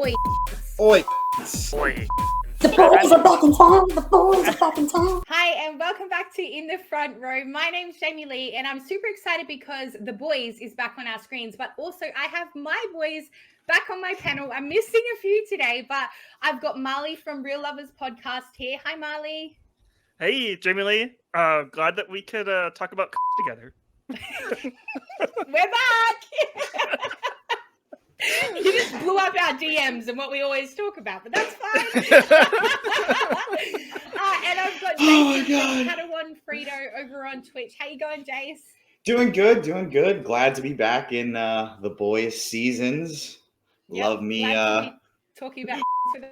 Oi. Oi. Oi. The boys are back in town. The boys are back in town. Hi, and welcome back to In the Front Row. My name's Jamie Lee, and I'm super excited because The Boys is back on our screens, but also I have my boys back on my panel. I'm missing a few today, but I've got Marley from Real Lovers Podcast here. Hi, Marley. Hey, Jamie Lee. Glad that we could talk about together. We're back! You just blew up our DMs and what we always talk about, but that's fine. And I've got Jace Padawan Frito over on Twitch. How you going, Jace? Doing good. Glad to be back in the boys seasons. Yep, Love me. glad to be talking about with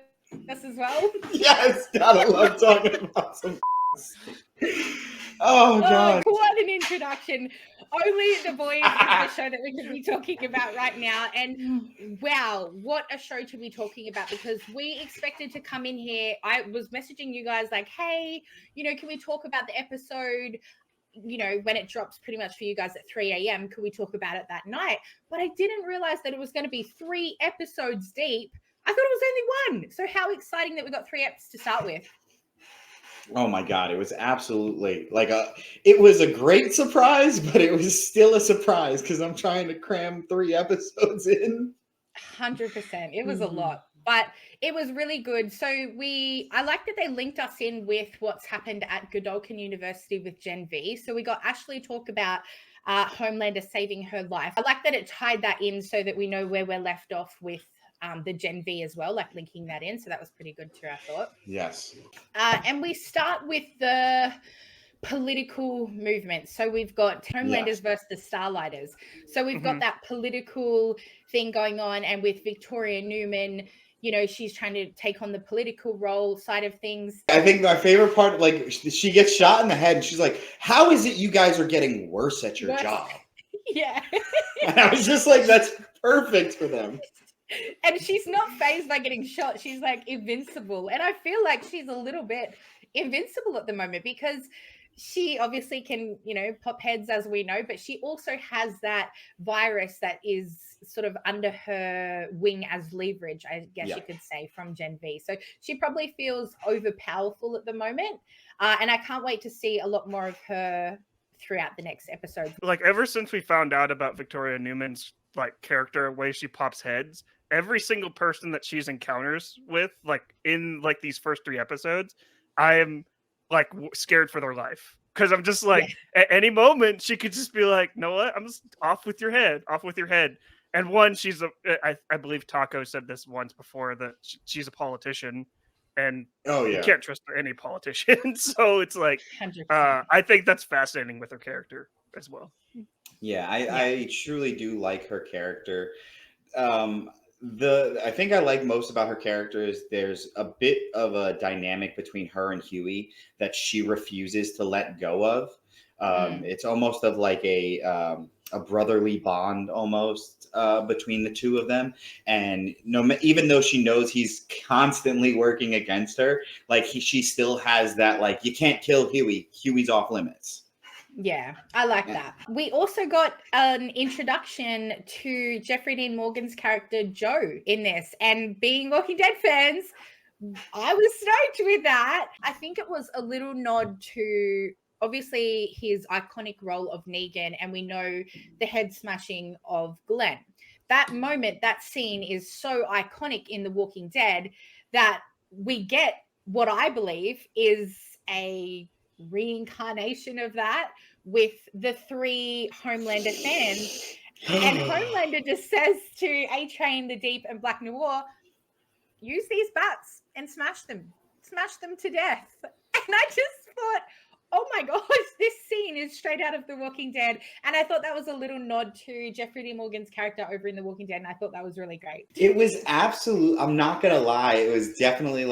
us as well. Yes, gotta love talking about some. Oh god! What an introduction! Only The Boys is the show that we could be talking about right now, and wow, what a show to be talking about! Because we expected to come in here. I was messaging you guys like, "Hey, can we talk about the episode? When it drops pretty much for you guys at 3 a.m. Could we talk about it that night?" But I didn't realize that it was going to be 3 episodes deep. I thought it was only one. So how exciting that we got 3 episodes to start with. Oh my god, it was absolutely it was a great surprise, but it was still a surprise because I'm trying to cram 3 episodes in. 100%. It was a lot, but it was really good. So I like that they linked us in with what's happened at Godolphin University with Gen V. So we got Ashley talk about Homelander saving her life. I like that it tied that in so that we know where we're left off with the Gen V as well, like linking that in. So that was pretty good too, I thought. Yes. And we start with the political movement. So we've got Homelanders versus the Starlighters. So we've got that political thing going on, and with Victoria Neuman, she's trying to take on the political role side of things. I think my favorite part, she gets shot in the head and she's like, "How is it you guys are getting worse at your job?" Yeah. And I was just like, that's perfect for them. And she's not fazed by getting shot. She's like invincible. And I feel like she's a little bit invincible at the moment because she obviously can, pop heads, as we know, but she also has that virus that is sort of under her wing as leverage, I guess you could say, from Gen V. So she probably feels overpowerful at the moment. And I can't wait to see a lot more of her throughout the next episode. Ever since we found out about Victoria Newman's character, way she pops heads, every single person that she's encounters with, in these first 3 episodes, I am scared for their life, because I'm just at any moment she could just be like, "No, what? I'm just off with your head. And one, she's I believe Taco said this once before, that she's a politician, and you can't trust any politician. So it's I think that's fascinating with her character as well. Yeah, I truly do like her character. I think I like most about her character is there's a bit of a dynamic between her and Hughie that she refuses to let go of. It's almost of a brotherly bond almost between the two of them. And even though she knows he's constantly working against her, she still has that, you can't kill Hughie. Hughie's off limits. Yeah, I like that. We also got an introduction to Jeffrey Dean Morgan's character, Joe, in this. And being Walking Dead fans, I was stoked with that. I think it was a little nod to, obviously, his iconic role of Negan, and we know the head smashing of Glenn. That moment, that scene is so iconic in The Walking Dead that we get what I believe is a reincarnation of that with the 3 Homelander fans. And Homelander just says to A-Train, The Deep, and Black Noir, "Use these bats and smash them to death." And I just thought, oh my gosh, this scene is straight out of The Walking Dead. And I thought that was a little nod to Jeffrey Dean Morgan's character over in The Walking Dead. And I thought that was really great. It was I'm not going to lie. It was definitely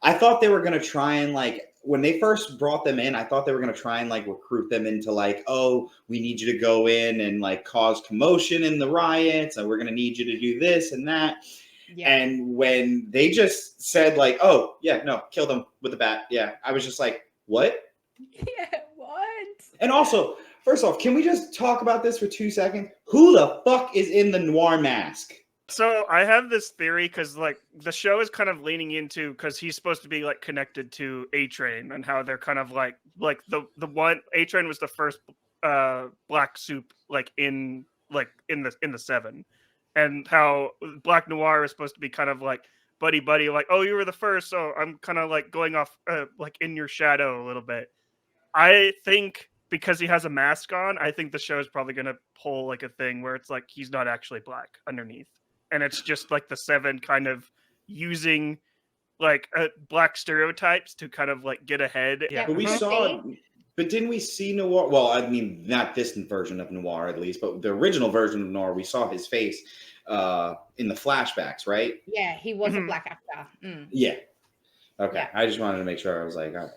I thought they were going to try and when they first brought them in, I thought they were going to try and recruit them into oh, we need you to go in and cause commotion in the riots, and we're going to need you to do this and that. Yeah. And when they just said "Oh, yeah, no, kill them with a bat." Yeah. I was just like, what? Yeah, what? And also, first off, can we just talk about this for 2 seconds? Who the fuck is in the noir mask? So I have this theory because like the show is kind of leaning into because he's supposed to be like connected to A-Train and how they're kind of like the one A-Train was the first black soup like in the Seven, and how Black Noir is supposed to be kind of like buddy like, oh, you were the first, so I'm kind of like going off like in your shadow a little bit. I think because he has a mask on, I think the show is probably going to pull like a thing where it's like he's not actually black underneath. And it's just like the Seven kind of using like black stereotypes to kind of like get ahead. Yeah, But didn't we see Noir? Well, I mean, not this version of Noir at least, but the original version of Noir, we saw his face in the flashbacks, right? Yeah, he was a black actor. Mm. Yeah. Okay. Yeah. I just wanted to make sure. I was like, all right.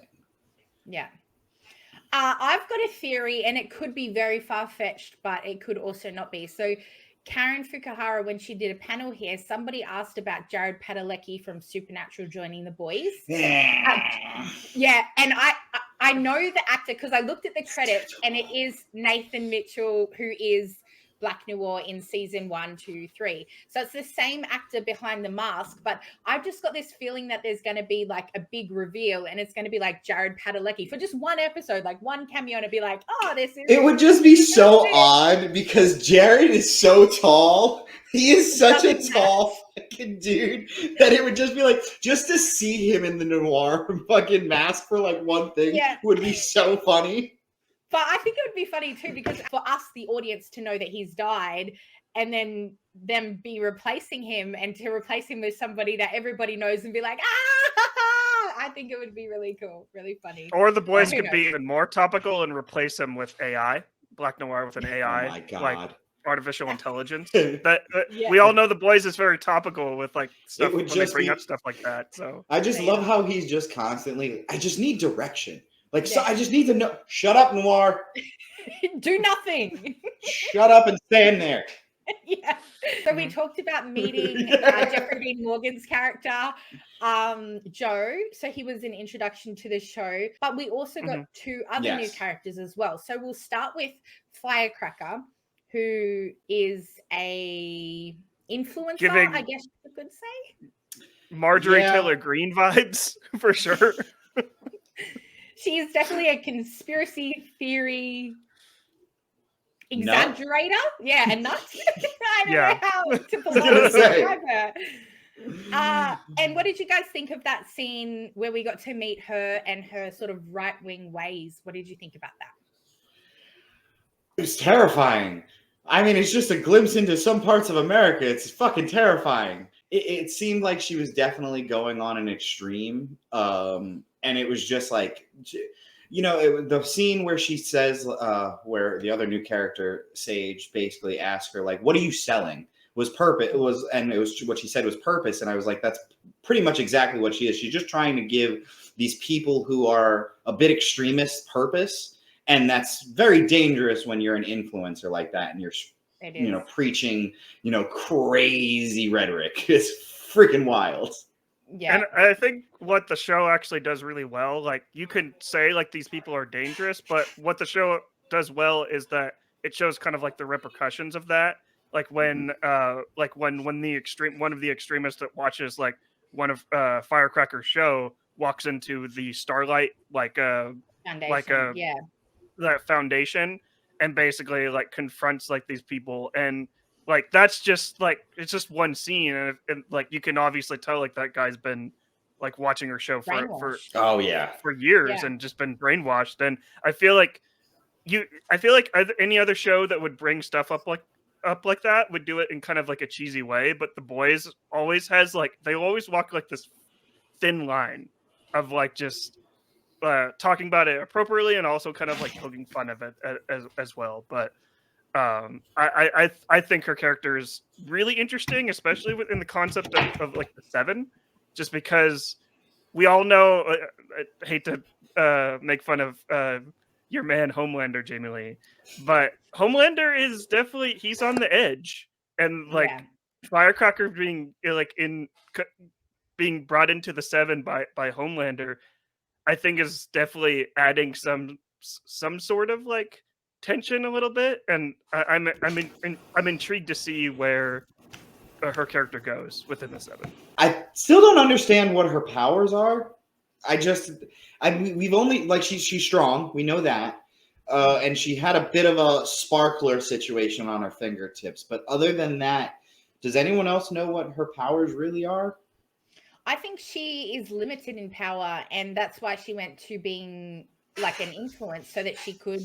Yeah. I've got a theory, and it could be very far-fetched, but it could also not be. So Karen Fukuhara, when she did a panel here, somebody asked about Jared Padalecki from Supernatural joining the boys. Yeah, and I know the actor because I looked at the credits, and it is Nathan Mitchell, who is Black Noir in season 1, 2, 3. So it's the same actor behind the mask, but I've just got this feeling that there's going to be like a big reveal, and it's going to be like Jared Padalecki for just one episode, like one cameo, and it'd be like, oh, this is. It would just be so odd because Jared is so tall. He is such a tall fucking dude that it would just be like, just to see him in the Noir fucking mask for like one thing would be so funny. But I think it would be funny too, because for us, the audience, to know that he's died and then them be replacing him, and to replace him with somebody that everybody knows and be like, I think it would be really cool, really funny. Or the boys could be even more topical and replace him with AI, Black Noir with an AI, oh my God. like artificial intelligence. We all know the boys is very topical with like stuff when they bring up stuff like that. So I just love how he's just constantly, I just need direction. Like, so I just need to know. Shut up, Noir. Do nothing. Shut up and stand there. Yeah. So we talked about meeting Jeffrey Dean Morgan's character, Joe. So he was an introduction to the show, but we also got two other new characters as well. So we'll start with Firecracker, who is a influencer, I guess you could say. Marjorie Taylor Greene vibes for sure. She is definitely a conspiracy theory exaggerator. Yeah, a nut. I don't know how to politely describe her. And what did you guys think of that scene where we got to meet her and her sort of right-wing ways? What did you think about that? It was terrifying. I mean, it's just a glimpse into some parts of America. It's fucking terrifying. It seemed like she was definitely going on an extreme. And it was just like, you know, the scene where she says, where the other new character, Sage, basically asked her, like, what are you selling? Was purpose. It was what she said was purpose. And I was like, that's pretty much exactly what she is. She's just trying to give these people who are a bit extremist purpose. And that's very dangerous when you're an influencer like that and you're, you know, preaching, you know, crazy rhetoric. It's freaking wild. Yeah. And I think what the show actually does really well, like you can say like these people are dangerous, but what the show does well is that it shows kind of like the repercussions of that. Like when when the one of the extremists that watches like one of Firecracker's show walks into the Starlight Foundation. That foundation and basically like confronts like these people, and like that's just like it's just one scene, and like you can obviously tell like that guy's been like watching her show for years and just been brainwashed. And I feel like any other show that would bring stuff up like that would do it in kind of like a cheesy way, but The Boys always has like they always walk like this thin line of like just talking about it appropriately and also kind of like poking fun of it as well. But I think her character is really interesting, especially within the concept of like the Seven, just because we all know. I hate to make fun of your man Homelander, Jamie Lee, but Homelander is definitely he's on the edge, and like Firecracker being being brought into the Seven by Homelander, I think is definitely adding some sort of like tension a little bit, and I'm intrigued to see where her character goes within the 7. I still don't understand what her powers are. We've only like she's strong. We know that. And she had a bit of a sparkler situation on her fingertips. But other than that, does anyone else know what her powers really are? I think she is limited in power, and that's why she went to being like an influence so that she could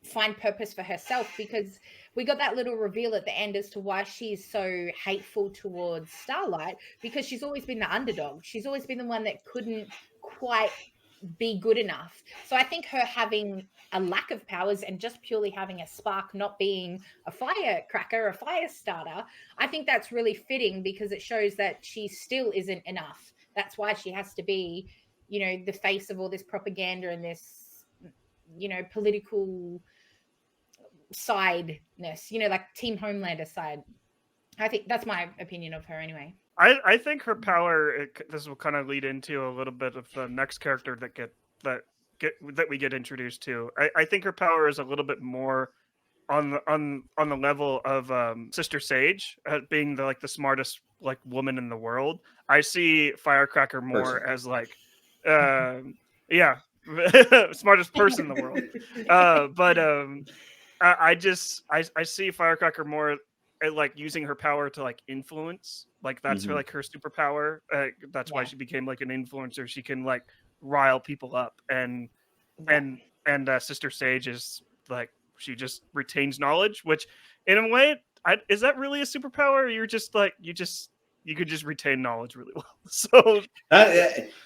find purpose for herself, because we got that little reveal at the end as to why she's so hateful towards Starlight, because she's always been the underdog. She's always been the one that couldn't quite be good enough. So I think her having a lack of powers and just purely having a spark, not being a firecracker, a fire starter, I think that's really fitting because it shows that she still isn't enough. That's why she has to be, you know, the face of all this propaganda and this, you know, political sideness, you know, like Team Homelander side. I think that's my opinion of her anyway. I think her power, this will kind of lead into a little bit of the next character that we get introduced to. I think her power is a little bit more on the level of Sister Sage, being the smartest like woman in the world. I see Firecracker more as like smartest person in the world. But I see Firecracker more like using her power to like influence, like that's her like her superpower. That's why she became like an influencer. She can like rile people up, and Sister Sage is like she just retains knowledge, which in a way, is that really a superpower? Or you're just like you could just retain knowledge really well. So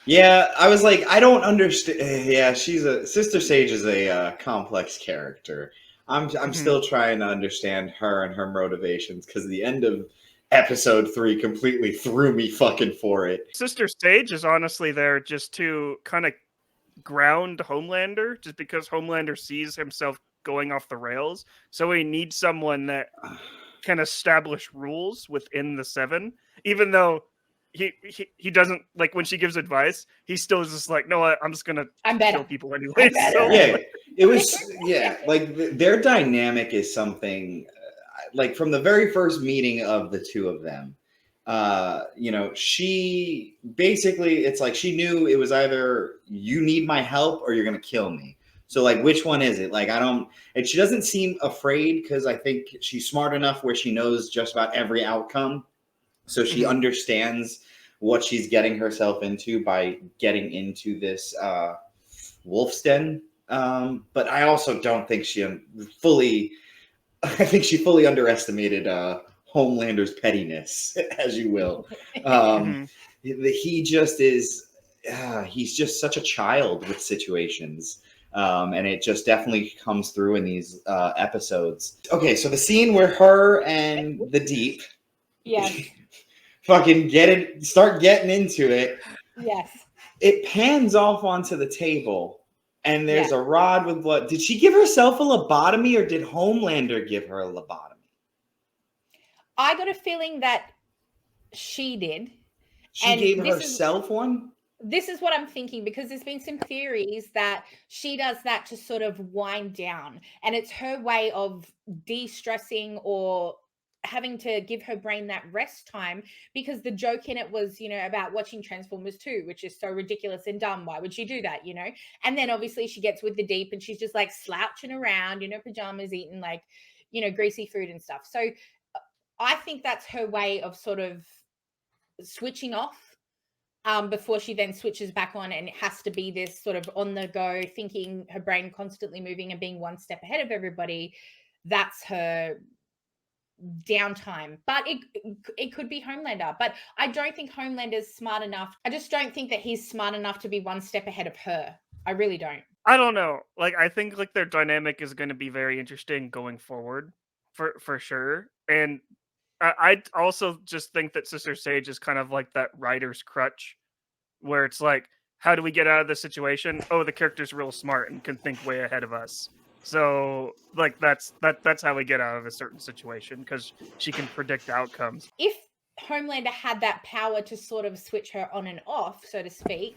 yeah, I was like, I don't understand. Yeah, Sister Sage is a complex character. I'm still trying to understand her and her motivations because the end of episode 3 completely threw me fucking for it. Sister Sage is honestly there just to kind of ground Homelander, just because Homelander sees himself going off the rails. So he needs someone that can establish rules within the 7, even though he doesn't, like, when she gives advice, he still is just like, no, I'm just gonna kill people anyway. So yeah, it was like their dynamic is something like from the very first meeting of the two of them. You know, she basically, it's like she knew it was either you need my help or you're gonna kill me. So like, which one is it? Like, and she doesn't seem afraid because I think she's smart enough where she knows just about every outcome. So she understands what she's getting herself into by getting into this wolf's den. But I also don't think she fully underestimated Homelander's pettiness, as you will. He just is, he's just such a child with situations. And it just definitely comes through in these episodes. Okay, so the scene where her and the Deep fucking start getting into it. Yes. It pans off onto the table, and there's a rod with blood. Did she give herself a lobotomy, or did Homelander give her a lobotomy? I got a feeling that she did. She gave herself one? This is what I'm thinking, because there's been some theories that she does that to sort of wind down, and it's her way of de-stressing or having to give her brain that rest time, because the joke in it was, you know, about watching Transformers 2, which is so ridiculous and dumb. Why would she do that, you know? And then obviously she gets with the Deep and she's just like slouching around in her pajamas, eating like, you know, greasy food and stuff. So I think that's her way of sort of switching off before she then switches back on, and it has to be this sort of on the go thinking, her brain constantly moving and being one step ahead of everybody. That's her downtime. But it could be Homelander, but I don't think Homelander's smart enough. I just don't think that he's smart enough to be one step ahead of her. I really don't. I don't know. Like, I think like their dynamic is going to be very interesting going forward for sure. And I also just think that Sister Sage is kind of like that writer's crutch, where it's like, how do we get out of this situation? Oh, the character's real smart and can think way ahead of us. So like that's how we get out of a certain situation, because she can predict outcomes. If Homelander had that power to sort of switch her on and off, so to speak,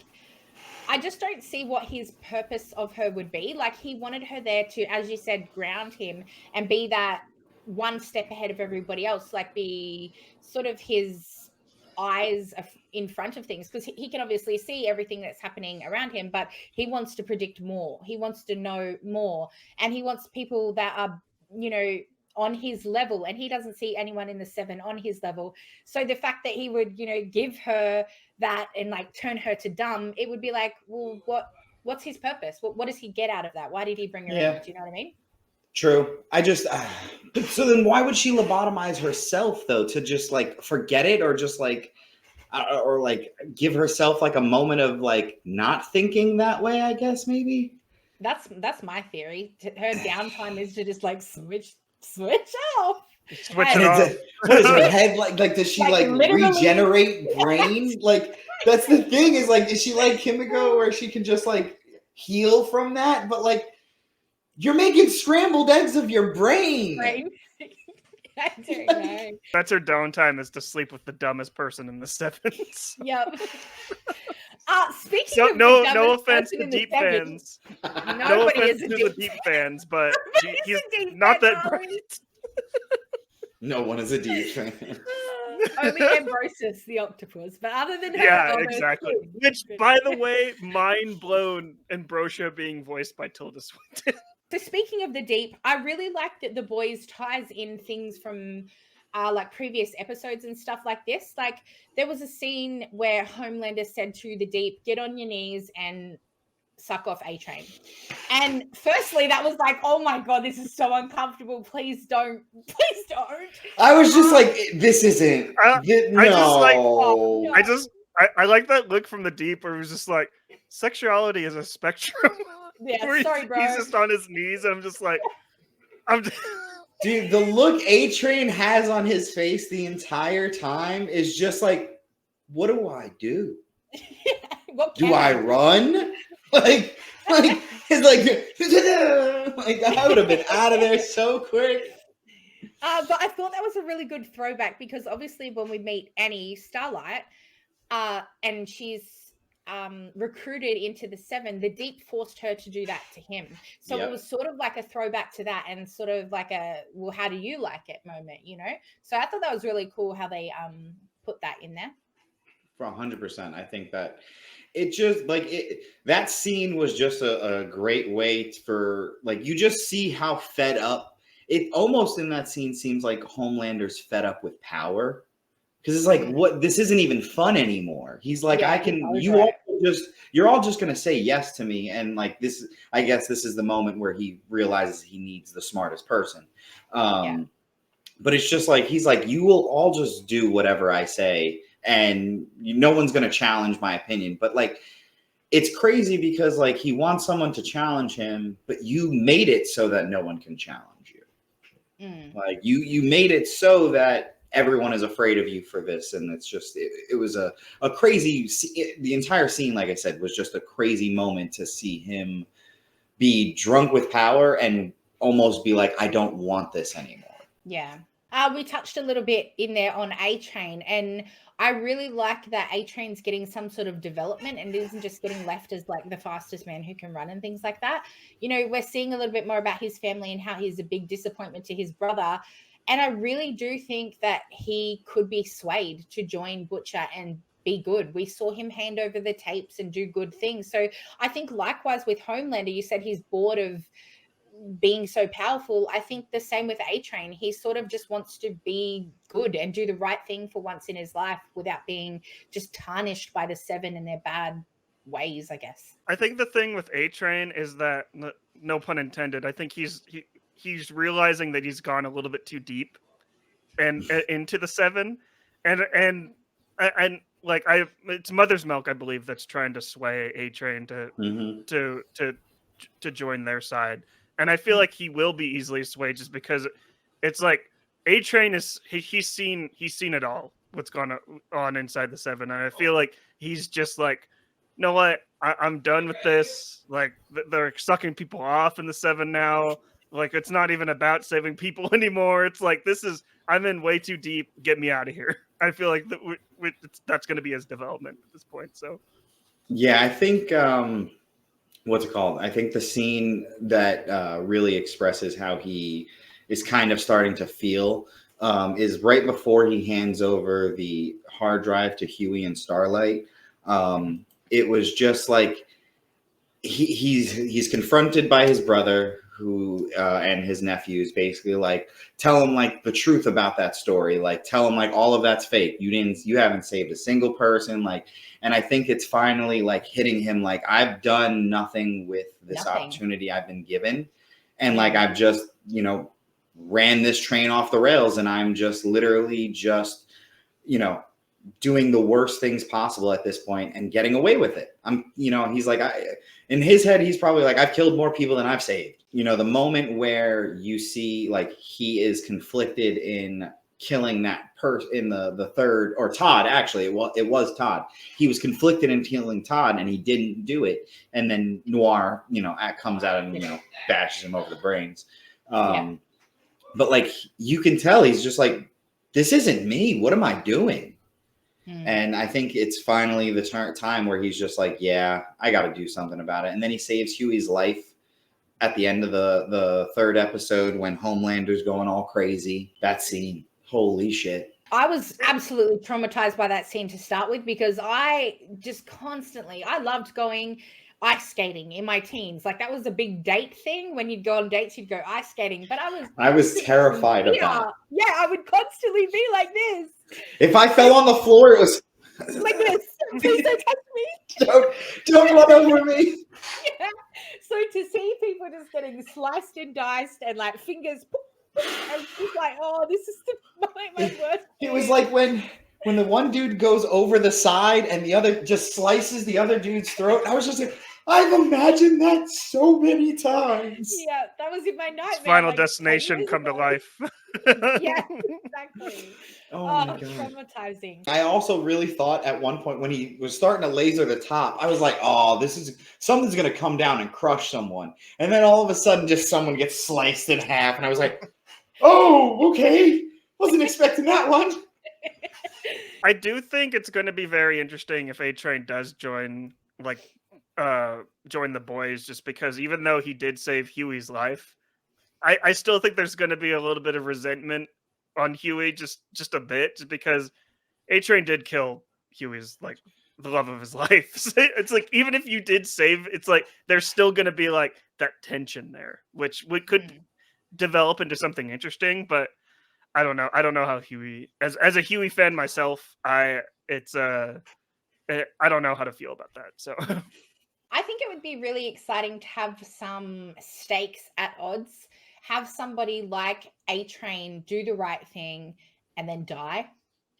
I just don't see what his purpose of her would be. Like, he wanted her there to, as you said, ground him and be that one step ahead of everybody else, like be sort of his eyes in front of things, because he can obviously see everything that's happening around him, but he wants to predict more, he wants to know more, and he wants people that are, you know, on his level, and he doesn't see anyone in the Seven on his level. So the fact that he would, you know, give her that and like turn her to dumb, it would be like, well, what's his purpose? What does he get out of that? Why did he bring her in? Do you know what I mean? True. I just so then why would she lobotomize herself though? To just like forget it, or just like or like give herself like a moment of like not thinking that way, I guess maybe. That's my theory. Her downtime is to just like switch off. Switch And it off. What is her head like? Like, does she like literally regenerate brain? Like, that's the thing, is like, is she like Kimiko where she can just like heal from that? But like, you're making scrambled eggs of your brain. Right. I don't know. That's her downtime, is to sleep with the dumbest person in the Sevens. Yep. Speaking So, of no the offense to person in the Deep Sevens, fans. No nobody offense is a to deep the Deep fans, but he's a deep not fan, that Ollie. bright. No one is a deep fan. Only Ambrosis the octopus, but other than her, Yeah, oh, no, exactly. good. Which, by the way, mind blown, Ambrosia being voiced by Tilda Swinton. So speaking of the Deep, I really like that the boys ties in things from like previous episodes and stuff like this. Like there was a scene where Homelander said to the Deep, "Get on your knees and suck off A-Train." And firstly, that was like, oh my God, this is so uncomfortable. Please don't. Please don't. I was just like, this isn't. I just like- No. I like that look from the Deep where it was just like, sexuality is a spectrum. Yeah, Where sorry, bro. He's just on his knees, and I'm just like, Dude, the look A-Train has on his face the entire time is just like, what do I do? What Do can I run? Like it's like I would have been out of there so quick. But I thought that was a really good throwback, because obviously when we meet Annie Starlight, and she's recruited into the Seven, the Deep forced her to do that to him. So Yep. it was sort of like a throwback to that, and sort of like a, well, how do you like it moment, you know? So I thought that was really cool how they put that in there. For 100%. I think that it just like that scene was just a great way for, like, you just see how fed up it almost in that scene seems like Homelander's fed up with power. Because it's like, what? This isn't even fun anymore. He's like, Yeah, I can. You're all just gonna say yes to me, and like this. I guess this is the moment where he realizes he needs the smartest person. But it's just like he's like, you will all just do whatever I say, and no one's gonna challenge my opinion. But like, it's crazy because like he wants someone to challenge him, but you made it so that no one can challenge you. Like you made it so that everyone is afraid of you for this, and it's just it was a crazy the entire scene, like I said, was just a crazy moment to see him be drunk with power and almost be like, I don't want this anymore. Yeah. We touched a little bit in there on A-Train, and I really like that A-Train's getting some sort of development and isn't just getting left as like the fastest man who can run and things like that. You know, we're seeing a little bit more about his family and how he's a big disappointment to his brother. And I really do think that he could be swayed to join Butcher and be good. We saw him hand over the tapes and do good things. So I think likewise with Homelander, you said he's bored of being so powerful. I think the same with A-Train. He sort of just wants to be good and do the right thing for once in his life without being just tarnished by the Seven and their bad ways, I guess. I think the thing with A-Train is that, no pun intended, I think he's realizing that he's gone a little bit too deep and into the Seven, and like it's Mother's Milk, I believe, that's trying to sway A-Train to join their side. And I feel like he will be easily swayed just because it's like A-Train is he's seen it all, what's gone on inside the Seven, and I feel like he's just like, you know what, I'm done with this. Like they're sucking people off in the Seven now. Like it's not even about saving people anymore. It's like I'm in way too deep. Get me out of here. I feel like that's going to be his development at this point. So yeah, I think. What's it called? I think the scene that really expresses how he is kind of starting to feel is right before he hands over the hard drive to Hughie and Starlight. It was just like he's confronted by his brother who and his nephews basically like tell him like the truth about that story, like tell him like all of that's fake. You haven't saved a single person, like, and I think it's finally like hitting him like I've done nothing with this opportunity I've been given, and like I've just ran this train off the rails, and I'm just literally just doing the worst things possible at this point and getting away with it. He's like, in his head, he's probably like, I've killed more people than I've saved. The moment where you see like he is conflicted in killing that person in the third, or Todd, actually, it was Todd. He was conflicted in killing Todd and he didn't do it. And then Noir, comes out and, bashes him over the brains. But like, you can tell he's just like, this isn't me. What am I doing? And I think it's finally the time where he's just like, yeah, I got to do something about it. And then he saves Hughie's life at the end of the third episode when Homelander's going all crazy. That scene, holy shit. I was absolutely traumatized by that scene to start with, because I just I loved going ice skating in my teens. Like that was a big date thing. When you'd go on dates, you'd go ice skating. But I was terrified of that. Yeah, I would constantly be like this. If I fell on the floor, it was like this. Please don't touch me. Don't run over me. Yeah. So to see people just getting sliced and diced and like fingers, and just like, oh, this is my worst. It was like when the one dude goes over the side and the other just slices the other dude's throat. I was just like, I've imagined that so many times. Yeah, that was in my nightmare. Final Destination come to life. Yeah, exactly. Oh my God. Traumatizing. I also really thought at one point when he was starting to laser the top, I was like, oh, something's going to come down and crush someone. And then all of a sudden just someone gets sliced in half. And I was like, oh, okay. Wasn't expecting that one. I do think it's going to be very interesting if A-Train does join the boys, just because even though he did save Hughie's life, I still think there's going to be a little bit of resentment on Hughie, just a bit, just because A-Train did kill Hughie's like the love of his life. So it's like, even if you did save, it's like there's still going to be like that tension there, which we could develop into something interesting. But I don't know how Hughie, as a Hughie fan myself, I don't know how to feel about that. So I think it would be really exciting to have some stakes at odds. Have somebody like A-Train do the right thing and then die.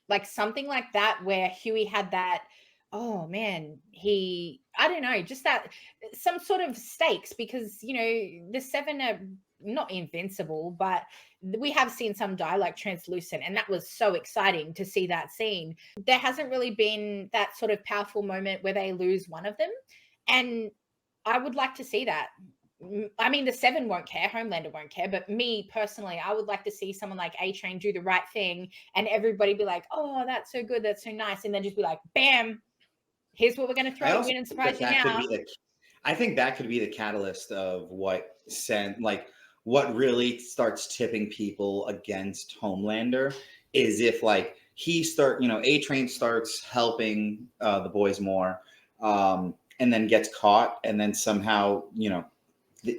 Like something like that, where Hughie had that, oh man, I don't know, just that, some sort of stakes, because, the seven are not invincible, but we have seen some die like translucent, and that was so exciting to see that scene. There hasn't really been that sort of powerful moment where they lose one of them, and I would like to see that. I mean, the seven won't care, Homelander won't care, but me personally, I would like to see someone like A-Train do the right thing and everybody be like, oh, that's so good, that's so nice, and then just be like, bam, here's what we're going to throw in and surprise you now. I think that could be the catalyst of what really starts tipping people against Homelander, is if like A-Train starts helping the boys more, and then gets caught, and then somehow,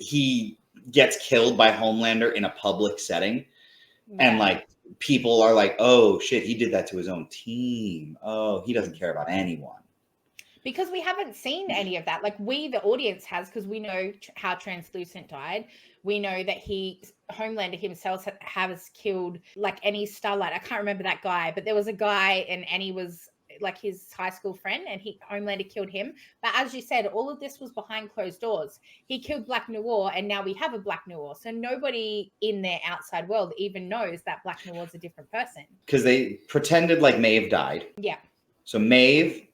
he gets killed by Homelander in a public setting. Yeah. And like people are like, oh shit, he did that to his own team. Oh, he doesn't care about anyone. Because we haven't seen any of that. Like we, the audience, has, because we know how Translucent died. We know that Homelander himself has killed like any Starlight. I can't remember that guy, but there was a guy and Annie was like his high school friend, and Homelander killed him. But as you said, all of this was behind closed doors. He killed Black Noir, and now we have a Black Noir. So nobody in their outside world even knows that Black Noir is a different person. Because they pretended like Maeve died. Yeah. So Maeve,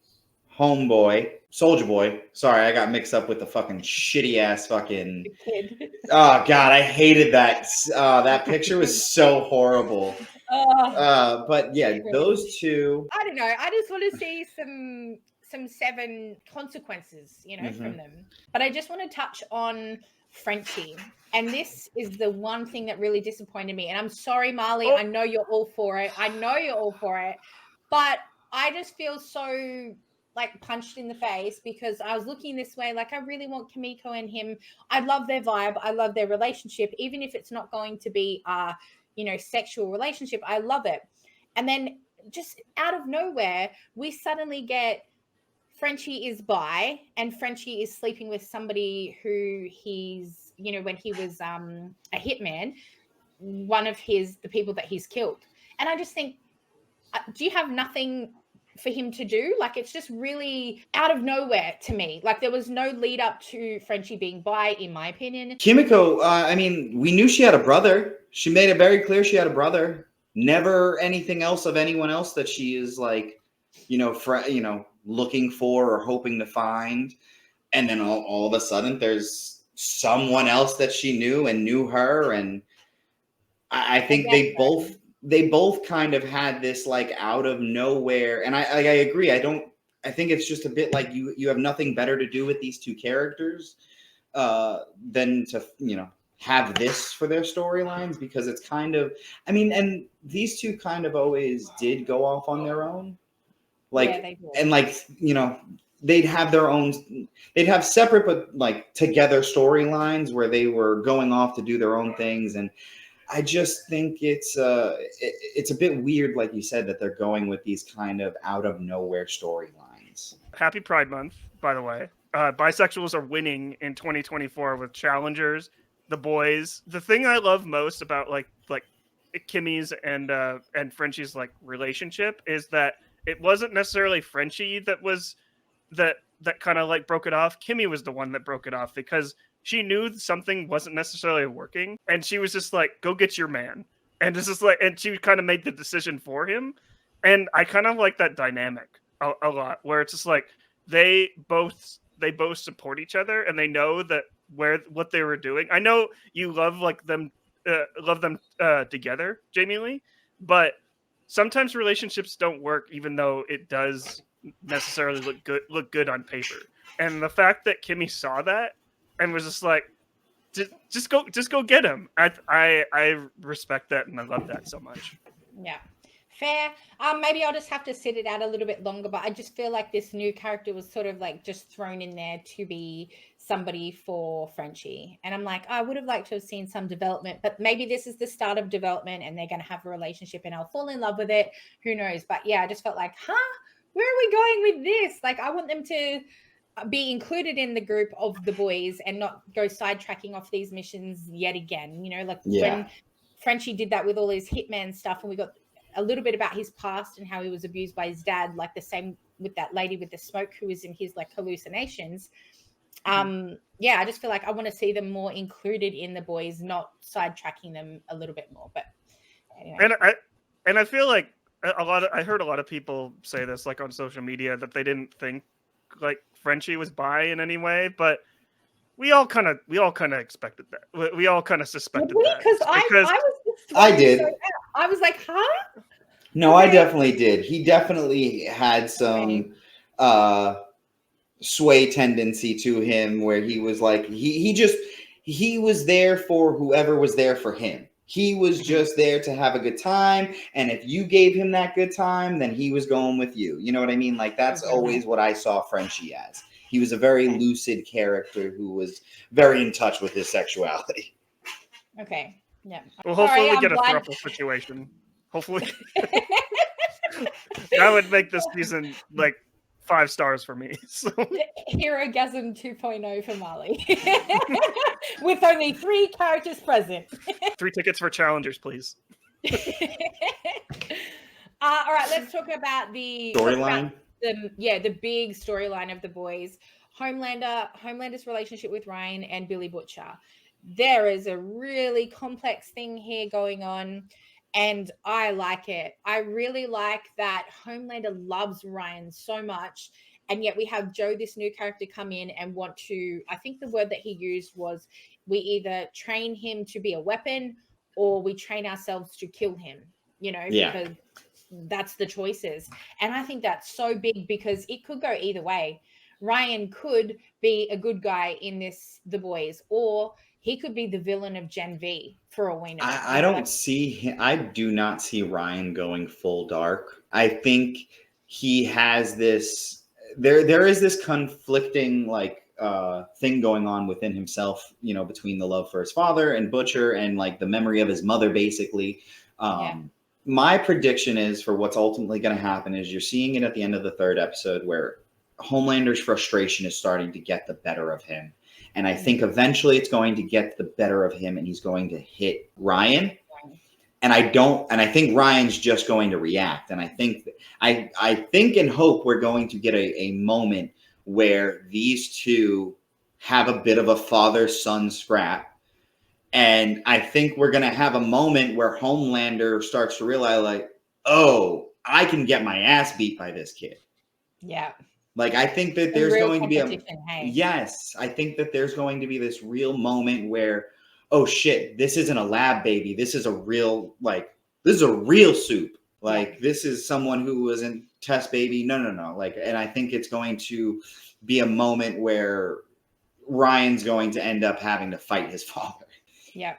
Homeboy, Soldier Boy. Sorry, I got mixed up with the fucking shitty ass fucking kid. Oh God, I hated that. That picture was so horrible. But yeah, those two. I don't know. I just want to see some some 7 consequences, you know, from them. But I just want to touch on Frenchie. And this is the one thing that really disappointed me. And I'm sorry, Marley. I know you're all for it. But I just feel so like punched in the face because I was looking this way. Like, I really want Kimiko and him. I love their vibe. I love their relationship. Even if it's not going to be a, you know, sexual relationship, I love it. And then just out of nowhere, we suddenly get Frenchie is bi and Frenchie is sleeping with somebody who he's, you know, when he was a hitman, one of the people that he's killed. And I just think, do you have nothing for him to do? Like, it's just really out of nowhere to me. Like, there was no lead up to Frenchie being bi, in my opinion. Kimiko, I mean, we knew she had a brother. She made it very clear she had a brother. Never anything else of anyone else that she is like, you know, looking for or hoping to find. And then all of a sudden there's someone else that she knew and knew her. And I think they both kind of had this like out of nowhere. And I agree. I think it's just a bit like you have nothing better to do with these two characters than to, you know, have this for their storylines, because it's kind of, I mean, and these two kind of always did go off on their own. Like, yeah, and like, you know, they'd have separate but like together storylines where they were going off to do their own things. And I just think it's a bit weird, like you said, that they're going with these kind of out of nowhere storylines. Happy Pride Month, by the way. Bisexuals are winning in 2024 with challengers, the boys. The thing I love most about like Kimmy's and Frenchie's like relationship is that it wasn't necessarily Frenchie that kind of like broke it off. Kimmy was the one that broke it off because she knew something wasn't necessarily working, and she was just like, "Go get your man," and this is like, and she kind of made the decision for him, and I kind of like that dynamic a lot, where it's just like they both support each other, and they know that what they were doing. I know you love them together, Jamie Lee, but sometimes relationships don't work, even though it does necessarily look good on paper. And the fact that Kimmy saw that and was just like, just go get him. I respect that, and I love that so much. Yeah. Fair. Maybe I'll just have to sit it out a little bit longer, but I just feel like this new character was sort of like just thrown in there to be somebody for Frenchie. And I'm like, I would have liked to have seen some development, but maybe this is the start of development and they're going to have a relationship and I'll fall in love with it. Who knows? But yeah, I just felt like, where are we going with this? Like, I want them to be included in the group of the boys and not go sidetracking off these missions yet again. You know, like when Frenchie did that with all his hitman stuff, and we got a little bit about his past and how he was abused by his dad, like the same with that lady with the smoke who was in his like hallucinations. Yeah, I just feel like I want to see them more included in the boys, not sidetracking them a little bit more. But anyway. And I feel like I heard a lot of people say this like on social media that they didn't think like Frenchie was bi in any way, but we all kind of expected that. We all kind of suspected that. Because I did. I was like, huh? No, I definitely did. He definitely had some sway tendency to him, where he was like, he was there for whoever was there for him. He was just there to have a good time, and if you gave him that good time, then he was going with you. You know what I mean? Like, that's always what I saw Frenchie as. He was a very lucid character who was very in touch with his sexuality. Okay. Yeah. Well, hopefully we get a throuple situation. Hopefully. That would make this season like 5 stars for me. So. Herogasm 2.0 for Marley. With only 3 characters present. 3 tickets for challengers, please. All right, let's talk about the storyline. The big storyline of the boys. Homelander's relationship with Ryan and Billy Butcher. There is a really complex thing here going on, and I like it. I really like that Homelander loves Ryan so much, and yet we have Joe, this new character, come in and want to, I think the word that he used was, we either train him to be a weapon or we train ourselves to kill him, you know, because that's the choices. And I think that's so big because it could go either way. Ryan could be a good guy in The Boys, or he could be the villain of Gen V for all we know. I don't see him. I do not see Ryan going full dark. I think he has this. There is this conflicting thing going on within himself. Between the love for his father and Butcher, and like the memory of his mother, basically. My prediction is for what's ultimately going to happen is you're seeing it at the end of the 3rd episode where Homelander's frustration is starting to get the better of him. And I think eventually it's going to get the better of him and he's going to hit Ryan. And I think Ryan's just going to react. And I think and hope we're going to get a moment where these two have a bit of a father-son scrap. And I think we're going to have a moment where Homelander starts to realize, like, oh, I can get my ass beat by this kid. Yeah. Like, I think that there's going to be Yes, I think that there's going to be this real moment where, oh shit, this isn't a lab baby. This is a real soup. Like, this is someone who wasn't test baby. No. Like, and I think it's going to be a moment where Ryan's going to end up having to fight his father. Yeah.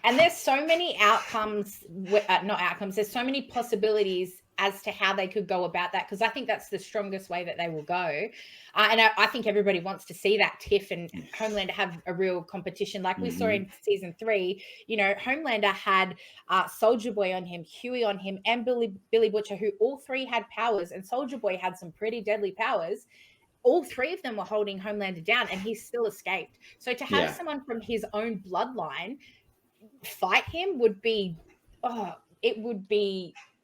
And there's so many there's so many possibilities as to how they could go about that, because I think that's the strongest way that they will go. And I think everybody wants to see that Tiff and Homelander have a real competition. Like we saw in season 3, Homelander had Soldier Boy on him, Hughie on him, and Billy Butcher, who all 3 had powers, and Soldier Boy had some pretty deadly powers. All 3 of them were holding Homelander down and he still escaped. So to have someone from his own bloodline fight him would be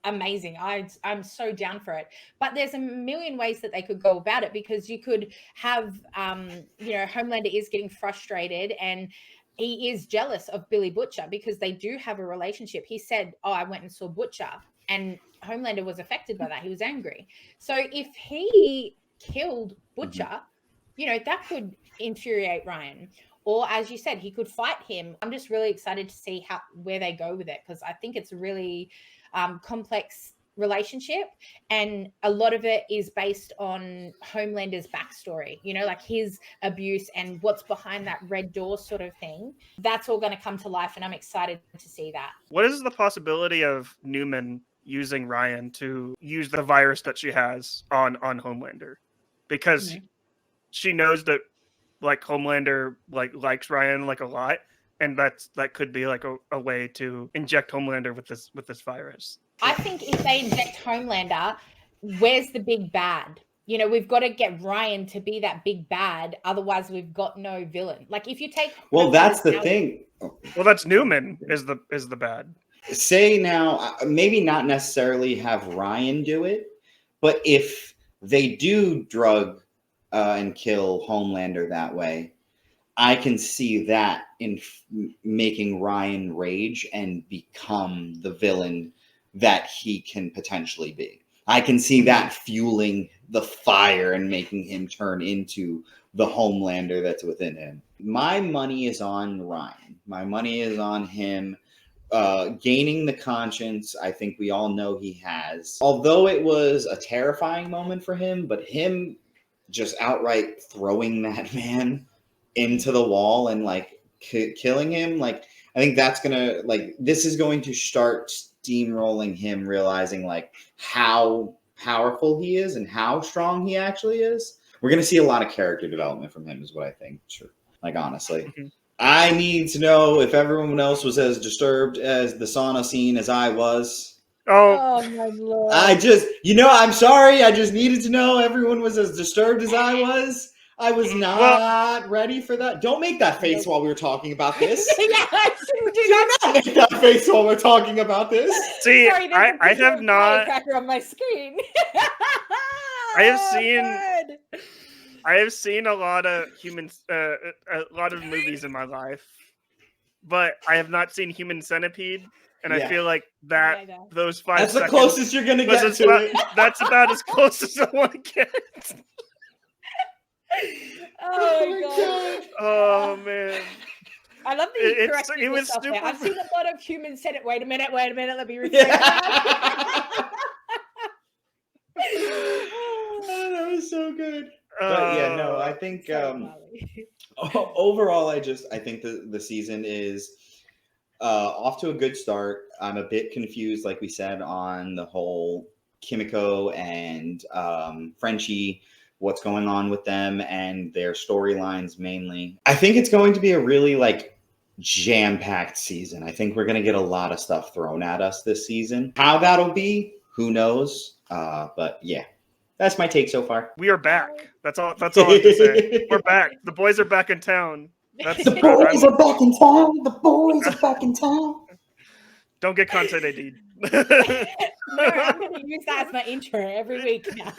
amazing. I'm so down for it. But there's a million ways that they could go about it, because you could have, Homelander is getting frustrated and he is jealous of Billy Butcher because they do have a relationship. He said, oh, I went and saw Butcher, and Homelander was affected by that. He was angry. So if he killed Butcher, that could infuriate Ryan. Or as you said, he could fight him. I'm just really excited to see where they go with it, because I think it's a really complex relationship, and a lot of it is based on Homelander's backstory, like his abuse and what's behind that red door sort of thing. That's all going to come to life, and I'm excited to see that. What is the possibility of Neuman using Ryan to use the virus that she has on Homelander? Because she knows that like Homelander likes Ryan like a lot, and that could be like a way to inject Homelander with this virus. I think if they inject Homelander, where's the big bad? We've got to get Ryan to be that big bad, otherwise we've got no villain. Like if you take that's the thing. Well, that's Neuman is the bad. Say now, maybe not necessarily have Ryan do it, but if they do drug and kill Homelander that way, I can see that in making Ryan rage and become the villain that he can potentially be. I can see that fueling the fire and making him turn into the Homelander that's within him. My money is on Ryan. My money is on him gaining the conscience. I think we all know he has. Although it was a terrifying moment for him, but him just outright throwing that man into the wall and like killing him, like I think that's gonna this is going to start steamrolling him realizing like how powerful he is and how strong he actually is. We're gonna see a lot of character development from him is what I think. Sure. Like honestly. I need to know if everyone else was as disturbed as the sauna scene as I was. Oh my Lord. I'm sorry. I just needed to know everyone was as disturbed as I was. I was not ready for that. Don't make that face while we were talking about this. Yeah, I shouldn't do not make that face while we're talking about this. See, Sorry, I have not. Firecracker on my screen. I have seen a lot of a lot of movies in my life, but I have not seen Human Centipede. And I feel like those 5 That's seconds. the closest you're going to get to it. That's about as close as I want to get. Oh my God. Oh, man. I love that you corrected yourself there. I've seen a lot of Human Centipede. Wait a minute. Let me rephrase that. Oh, that was so good. But yeah, no, I think So overall, I think the season is off to a good start. I'm a bit confused, like we said, on the whole Kimiko and Frenchie, what's going on with them and their storylines mainly. I think it's going to be a really like jam-packed season. I think we're going to get a lot of stuff thrown at us this season. How that'll be, who knows? But yeah. That's my take so far. We are back. That's all I have to say. We're back. The boys are back in town. That's The boys are back in town. The boys are back in town. Don't get content AD. No, I'm going to use that as my intro every week now.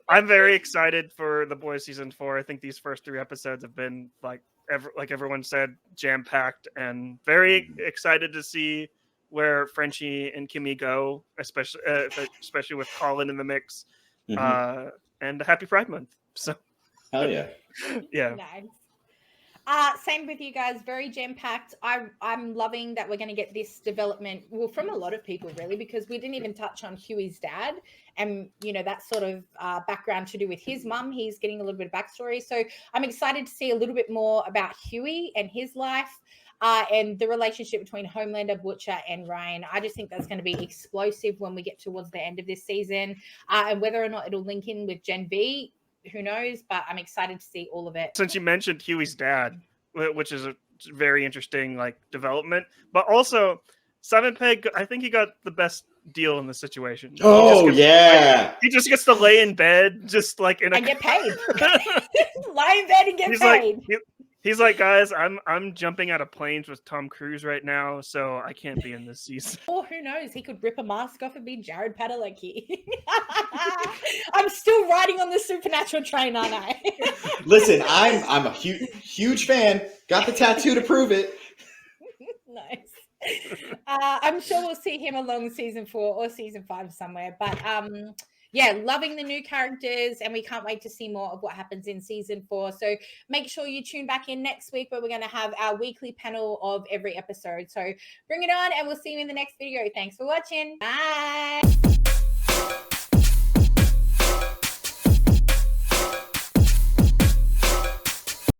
I'm very excited for The Boys season 4. I think these first 3 episodes have been like everyone said, jam-packed, and very excited to see where Frenchie and Kimmy go, especially with Colin in the mix. And happy Pride Month. So hell yeah. Yeah. Nice. Same with you guys, very jam-packed. I'm loving that we're going to get this development, well, from a lot of people really, because we didn't even touch on Hughie's dad and, you know, that sort of background to do with his mum. He's getting a little bit of backstory. So I'm excited to see a little bit more about Hughie and his life and the relationship between Homelander, Butcher, and Ryan. I just think that's going to be explosive when we get towards the end of this season. And whether or not it'll link in with Gen V, who knows, but I'm excited to see all of it. Since you mentioned Hughie's dad, which is a very interesting like development, but also Simon Pegg, I think he got the best deal in the situation. Oh He just gets to lay in bed, just like and get paid. Lie in bed and get paid. He's like, guys, I'm jumping out of planes with Tom Cruise right now, so I can't be in this season. Or who knows? He could rip a mask off and be Jared Padalecki. I'm still riding on the supernatural train, aren't I? Listen, I'm a huge fan. Got the tattoo to prove it. Nice. I'm sure we'll see him along season 4 or season 5 somewhere. But yeah, loving the new characters, and we can't wait to see more of what happens in season 4. So make sure you tune back in next week where we're going to have our weekly panel of every episode. So bring it on, and we'll see you in the next video. Thanks for watching. Bye.